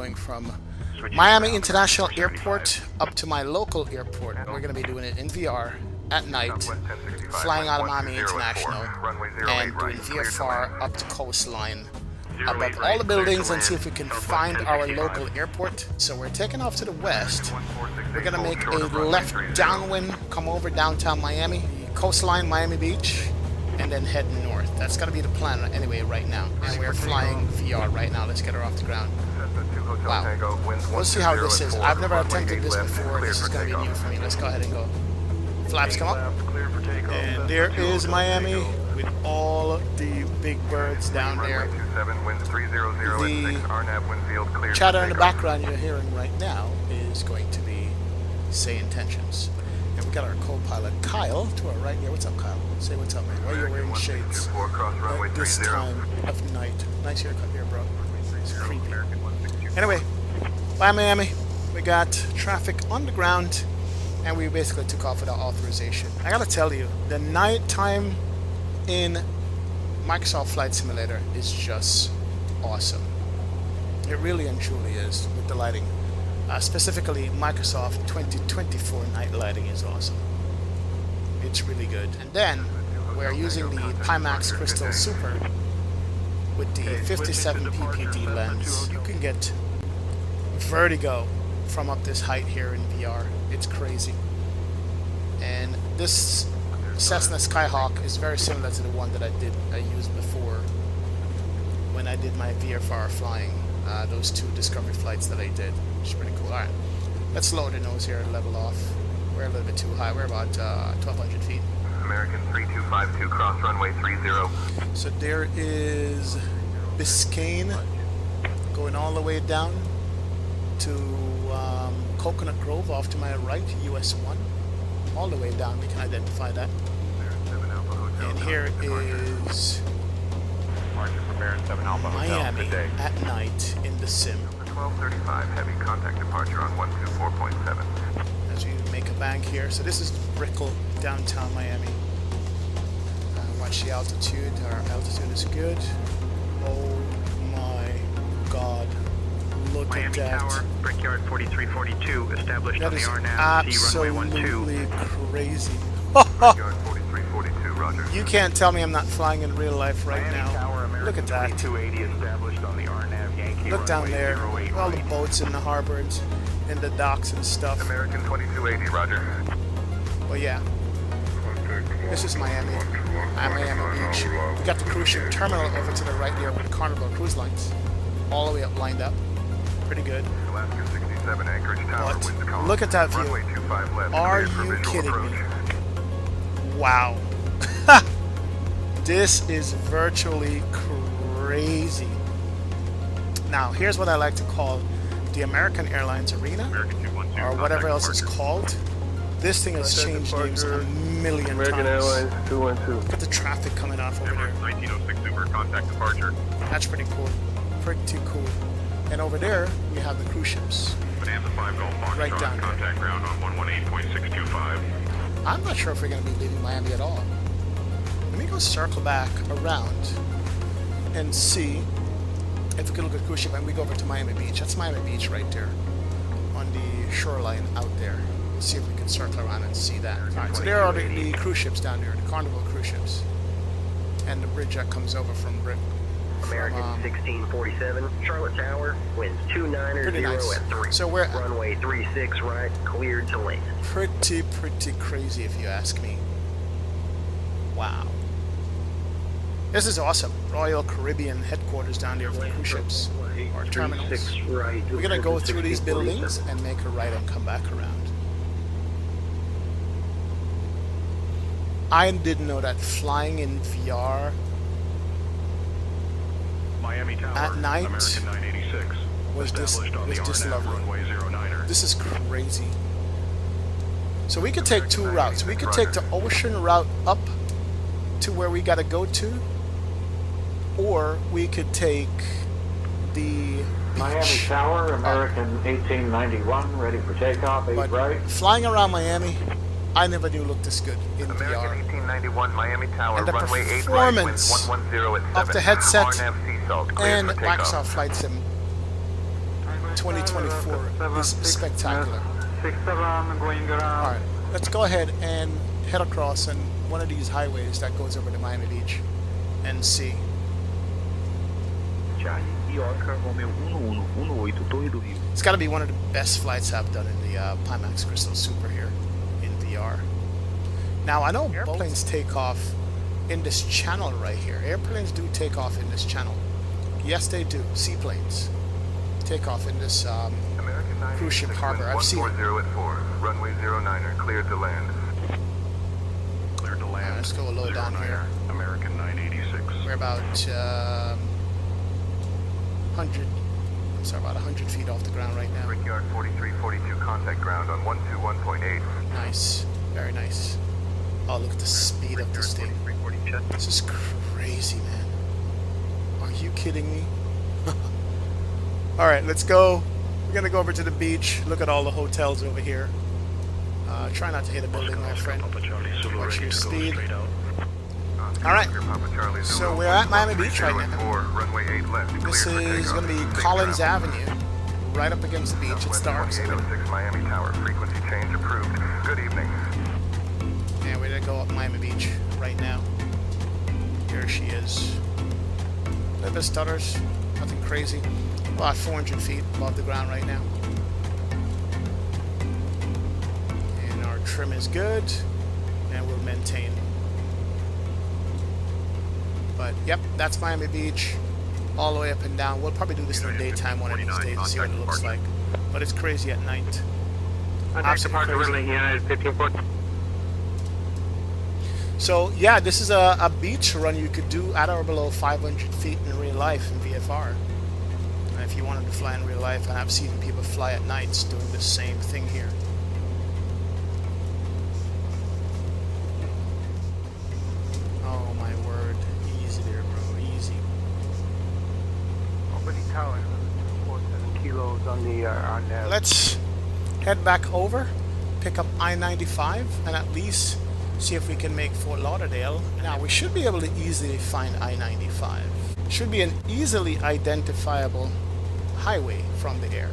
going from Miami International Airport up to my local airport. We're going to be doing it in VR at night, flying out of Miami International and doing VFR up to coastline above all the buildings and see if we can find our local airport. So we're taking off to the west. We're going to make a left downwind, come over downtown Miami, coastline Miami Beach, and then head north. That's going to be the plan anyway right now. And we're flying VR right now. Let's get her off the ground. Wow. We'll see how this is. I've never attempted this before. This is going to be new for me. Let's go ahead and go. Flaps come up. And there is Miami with all the big birds down there. The chatter in the background you're hearing right now is going to be Say Intentions. And we got our co-pilot Kyle to our right here. What's up, Kyle? Say what's up, man. Why are you wearing shades at this time of night? Nice haircut here, bro. It's creepy. Anyway, bye Miami. We got traffic on the ground, and we basically took off without authorization. I gotta tell you, the nighttime in Microsoft Flight Simulator is just awesome. It really and truly is with the lighting. Specifically, Microsoft 2024 night lighting is awesome. It's really good. And then we're using the Pimax Crystal Super with the 57 ppd lens. You can get vertigo from up this height here in VR. It's crazy. And this Cessna Skyhawk is very similar to the one that I used before when I did my VFR flying. Those two Discovery flights that I did, which is pretty cool. Alright, let's lower the nose here and level off. We're a little bit too high. We're about 1,200 feet. American 3252, cross runway 30. So there is Biscayne going all the way down to Coconut Grove off to my right, US 1. All the way down, we can identify that. And here is Miami at night in the sim. 1235, heavy contact departure on 124.7. As we make a bank here. So this is Brickell, downtown Miami. Watch the altitude. Our altitude is good. Oh my God. Look Miami at that. Tower, Brickyard 4342, established That on is the RNAV, T runway 12. absolutely crazy. Brickyard 4342, roger. You can't tell me I'm not flying in real life right Miami now. Tower, Look at that. 2280, established on the RNAV, Yankee Look down runway there. 08 All the right. boats in the harbors, in the docks and stuff. American 2280, roger. But yeah, this is Miami. Miami Beach. We got the cruise ship terminal over to the right there with Carnival Cruise Lines. All the way up, lined up. Pretty good. Alaska 67, Anchorage Tower, But winds calm. look at that view. Runway 25 left. Are cleared for you visual kidding approach. me? Wow. This is virtually crazy. Now, here's what I like to call the American Airlines Arena, American 212, or whatever contact else it's departure. called. This thing has changed names a million American times. Airlines 212. Look at the traffic coming off over there. 1906 Super, contact departure. That's pretty cool. Pretty cool. And over there, we have the cruise ships. Bonanza 5 Golf Foxtrot, Right down there. contact ground on 118.625. I'm not sure if we're going to be leaving Miami at all. Let me go circle back around and see if we can look at cruise ship, and we go over to Miami Beach. That's Miami Beach right there on the shoreline out there. Let's see if we can circle around and see that. Alright, so there are the cruise ships down there, the Carnival cruise ships. And the bridge that comes over from American 1647, Charlotte Tower, winds 290 pretty nice. at 3. So we're Runway 36 right, cleared to land. pretty crazy if you ask me. Wow. This is awesome. Royal Caribbean headquarters down there for the cruise ships or terminals. 36 right. We're gonna go through these buildings and make a right and come back around. I didn't know that flying in VR Miami Tower, at night American 986, was this established on the RNAV, lovely. runway 09er. This is crazy. So we could take two routes. We could take the ocean route up to where we gotta go to, or we could take the Miami beach. Tower, American 1891, ready for takeoff, 8 But right. flying around Miami, I never knew looked this good in American VR. 1891, Miami Tower, And the runway 8 right, winds performance 110 at 7. of the headset RNAV sea salt, cleared And for takeoff. Microsoft Flight Sim 2024 is spectacular. 67 going around. Alright, let's go ahead and head across on one of these highways that goes over to Miami Beach and see. It's got to be one of the best flights I've done in the Pimax Crystal Super here in VR. Now, I know airplanes take off in this channel right here. Airplanes do take off in this channel. Yes, they do. Seaplanes take off in this cruise ship harbor. I've seen it. 40 at 4. Runway 09er, cleared to land. Cleared to land. Let's go a little down here. American 986. We're about 100 feet off the ground right now. Brickyard 4342, contact ground on 121.8. Nice. Very nice. Oh, look at the speed of this thing. This is crazy, man. Are you kidding me? Alright, let's go. We're going to go over to the beach. Look at all the hotels over here. Try not to hit a building, my friend. Watch your speed. Alright, so we're at Miami Beach right now. This is going to be Collins Avenue, right up against the beach. It's dark. So Miami Tower, frequency change approved. Good evening. yeah, we're going to go up Miami Beach right now. Here she is. A little bit stutters, nothing crazy. About 400 feet above the ground right now. And our trim is good, and we'll maintain. But yep, that's Miami Beach, all the way up and down. We'll probably do this in the daytime one of these days to see what it looks like. But it's crazy at night. Absolutely crazy. So yeah, this is a beach run you could do at or below 500 feet in real life in VFR. And if you wanted to fly in real life, and I've seen people fly at nights doing the same thing here. Oh my word, easy there, bro, easy. Tower, 47 kilos on the Let's head back over, pick up I-95, and at least see if we can make Fort Lauderdale. Now, we should be able to easily find I-95. Should be an easily identifiable highway from the air.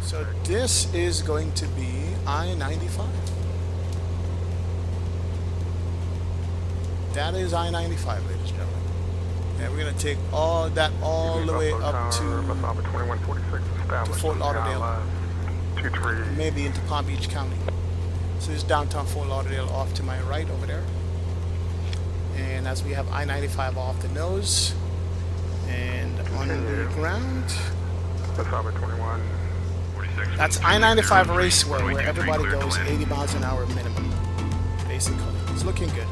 So this is going to be I-95. That is I-95, ladies and gentlemen. And we're going to take all that all the way up to Fort Lauderdale, maybe into Palm Beach County. So this is downtown Fort Lauderdale off to my right over there. And as we have I-95 off the nose and on the ground, that's I-95 Raceway, where everybody goes 80 miles an hour minimum, basically. It's looking good.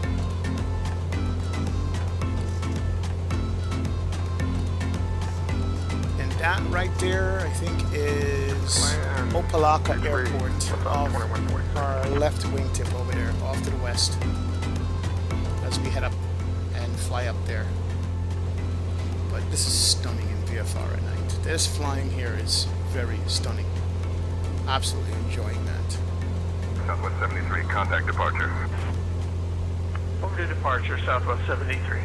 And that right there, I think, is Opalaka Airport off our left wingtip over there, off to the west, as we head up and fly up there. But this is stunning in VFR at night. This flying here is very stunning. Absolutely enjoying that. Southwest 73, contact departure. Over to departure, Southwest 73.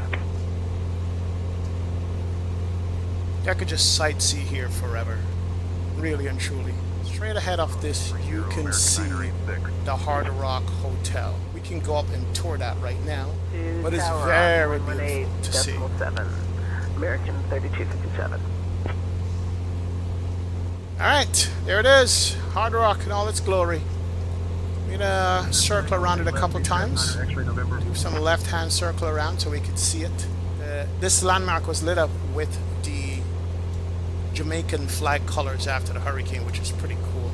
I could just sightsee here forever, really and truly. Straight ahead of this, you can see the Hard Rock Hotel. We can go up and tour that right now, but it's very beautiful to see. American 3257. Alright, there it is, Hard Rock in all its glory. We're gonna circle around it a couple times, do some left-hand circle around so we can see it. This landmark was lit up with the Jamaican flag colors after the hurricane, which is pretty cool.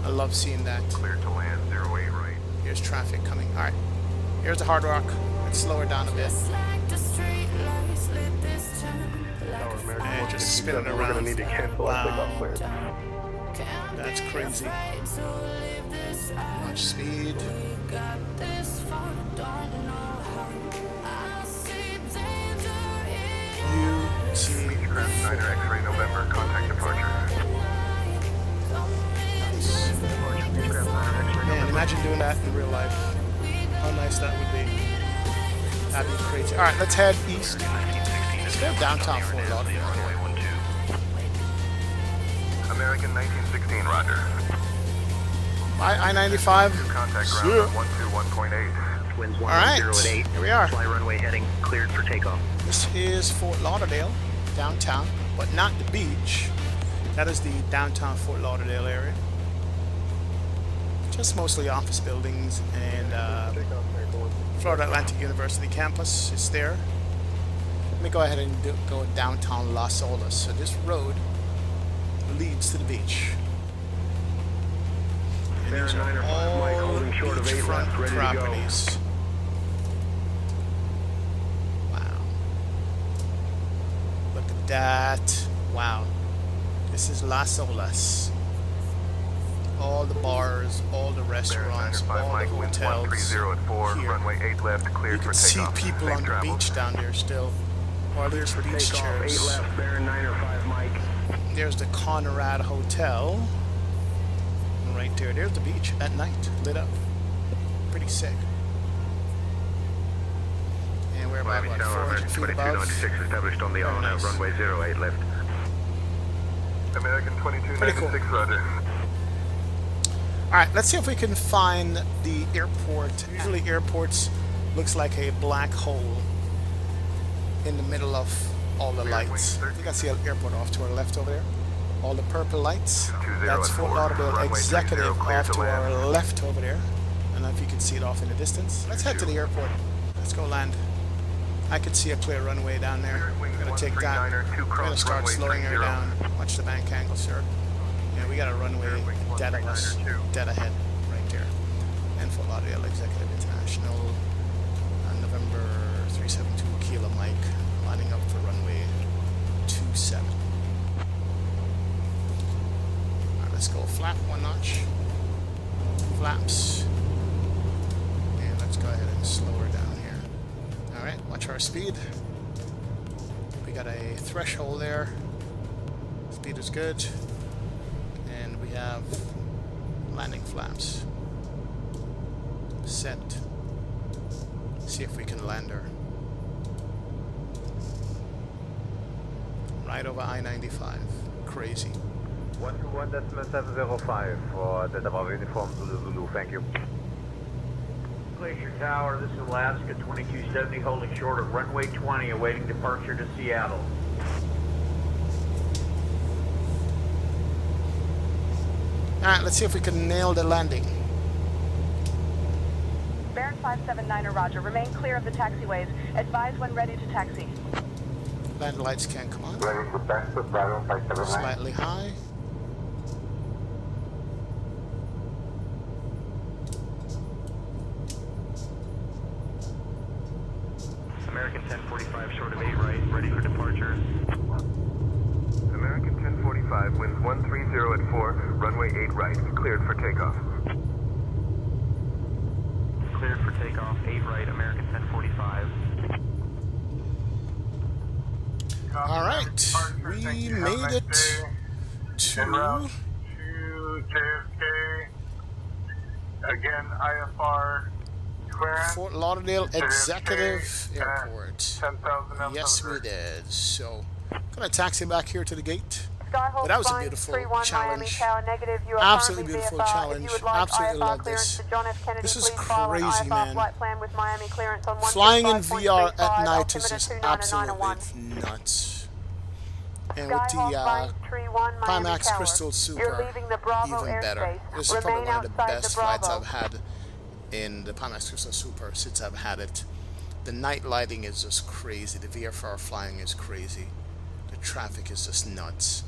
I love seeing that. Clear to land, 08 right. Here's traffic coming. Alright, here's the Hard Rock. Let's slow her down a bit. And just spin it around. We're going to need to cancel Wow. That's crazy. Much speed. Beechcraft 9er X-ray November, contact departure. Man, imagine doing that in real life. How nice that would be. That'd be crazy. Alright, let's head east. Let's go downtown Fort Lauderdale. American 1916, roger. I-95. Contact ground on 121.8. Winds All right, 10 at 8. here we are. Fly runway heading cleared for takeoff. This is Fort Lauderdale, downtown, but not the beach. That is the downtown Fort Lauderdale area. Just mostly office buildings, and Florida Atlantic University campus is there. Let me go ahead and go downtown Las Olas. So this road leads to the beach. And these are all beachfront properties. Wow. Look at that. Wow. This is Las Olas. All the bars, all the restaurants, all the hotels here. Runway 8 left, cleared You for can see takeoff. people Safe on the travels. beach down there still. Or there's beach chairs. 8 left, Baron 905 Mike. There's the Conrad Hotel. And right there, there's the beach at night, lit up. Pretty sick. And we're about, what, 400 feet above? 2296 established on the Very nice. runway 08 left. American Pretty cool. 2296, roger. Alright, let's see if we can find the airport. Usually airports looks like a black hole in the middle of all the lights. I think I see an airport off to our left over there. All the purple lights. That's Fort Lauderdale Executive off to our left over there. I don't know if you can see it off in the distance. Let's head to the airport. Let's go land. I could see a clear runway down there. We're going to take that. We're going to start slowing her down. Watch the bank angle, sir. Yeah, we got a runway dead of us, dead ahead, right there. And Fort Lauderdale Executive International, November 372 Kilo Mike, lining up for runway 27. Alright, let's go flap one notch. Flaps. And let's go ahead and slow her down here. Alright, watch our speed. We got a threshold there. Speed is good. And we have landing flaps set. See if we can land her. Right over I-95. Crazy. 121.705 for Delta Bravo uniform Zulu, thank you. Glacier Tower, this is Alaska 2270, holding short of runway 20, awaiting departure to Seattle. Alright, let's see if we can nail the landing. Baron 579er, roger. Remain clear of the taxiways. Advise when ready to taxi. Land lights can come on. Ready to taxi, Bravo 579. Slightly high. American 1045 short of 8 right, ready for departure. American 1045, winds 130 at 4, runway 8 right, cleared for takeoff. Cleared for takeoff, 8 right, American 1045. Alright, we made it to JFK. Again, IFR clearance. Fort Lauderdale Executive Airport. 10,000 Yes, we did. So, gonna taxi back here to the gate. Skyhawk But that was a flying beautiful 31 challenge. Miami Tower, negative. You are Absolutely currently beautiful VFR. challenge. If you would like Absolutely IFR love clearance this. to John F. Kennedy, This is please file an crazy, IFR man. flight plan with Miami clearance on Flying in 125.35, VR at night is altimeter just 2991. absolutely nuts. And with Skyhawk the flight 31 Miami Pimax Tower. Crystal You're Super, leaving the Bravo even better. airspace. This is probably Remain one of the outside best the flights Bravo. I've had in the Pimax Crystal Super since I've had it. The night lighting is just crazy. The VFR flying is crazy. The traffic is just nuts.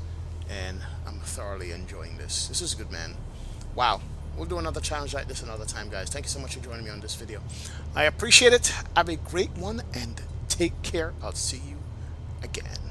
And I'm thoroughly enjoying this. This is good, man. Wow. We'll do another challenge like this another time, guys. Thank you so much for joining me on this video. I appreciate it. Have a great one and take care. I'll see you again.